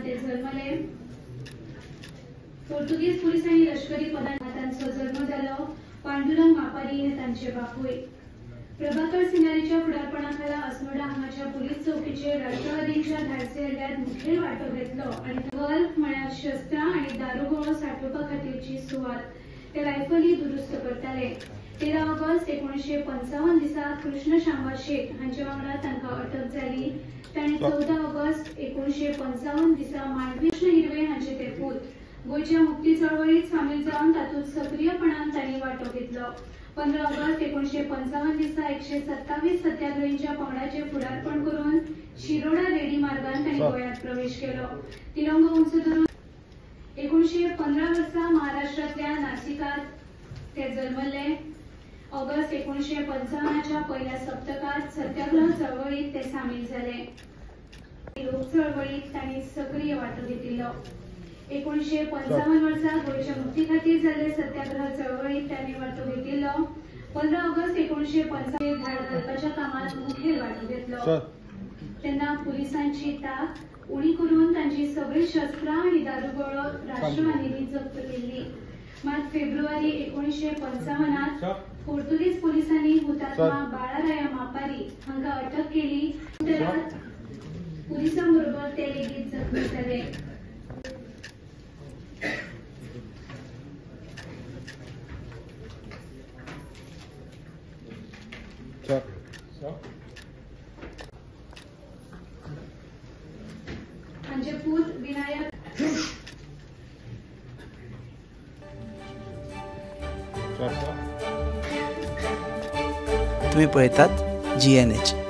ते जल्मले। पोर्तुगीज पुलिसांनी लष्करी पदांत तांचो जल्म जालो। पांडुरंग मापारी हे तांचे बापूय। प्रभाकर सिंगारीच्या फुडारपणाखाला अस्नोडा हांगाच्या पुलीस चौकीचेर राष्ट्रवादींच्या धाडसे हल्ल्यात मुखेल वांटो घेतलो आनी वल्फ म्हळ्यार शस्त्रां आनी दारुगोळो सांठोवपा खातीरची सुवात ते रायफली दुरुस्त करताले। 13 ऑगस्ट 1955 दिसा कृष्ण शांबा शेख हांचे वांगडा तांकां अटक जाली। तांणी 14 ऑगस्ट 1955 दिसा मांडवी कृष्ण हिरवे हांचे ते पूत गोयच्या मुक्ती चळवळीत सामील जावन तातूंत सक्रियपणान तांणी वांटो घेतलो। 15 ऑगस्ट 1955 दिसा 127 सत्याग्रहींच्या पंगडाचे फुडारपण करून शिरोडा रेडी मार्गान तांणी गोंयांत प्रवेश केलो। तिरंगो उंच धरून 1915 वर्सा महाराष्ट्रांतल्या नाशिकांत ते जल्मले। ऑगस्ट 1955च्या पहिल्या सप्तकात सत्याग्रह चळवळीत ते सामील जाले। लोक चळवळीत तांणी सक्रिय वांटो घेतिल्लो। 1955 वर्सा गोयच्या मुक्ती खातीर जाल्ले सत्याग्रह चळवळीत तांणी वांटो घेतिल्लो। 15 ऑगस्ट 1955 धाड घालपाच्या कामात मुखेल वांटो घेतलो। तेन्ना पुलिसांची ताक उणी करून तांची सगळी शस्त्रां आनी दारुगोळो राष्ट्रवादींनी जप्त केल्ली। मात फेब्रुवारी 1955 पोर्तुगीज पुलिसांनी हुतात्मा बाळाराया मापारी हांकां अटक केली। पुलिसांबरोबर ते लेगीत जखमी जाले। हांचे पूत विनायक तुम्ही पळयतात GNH।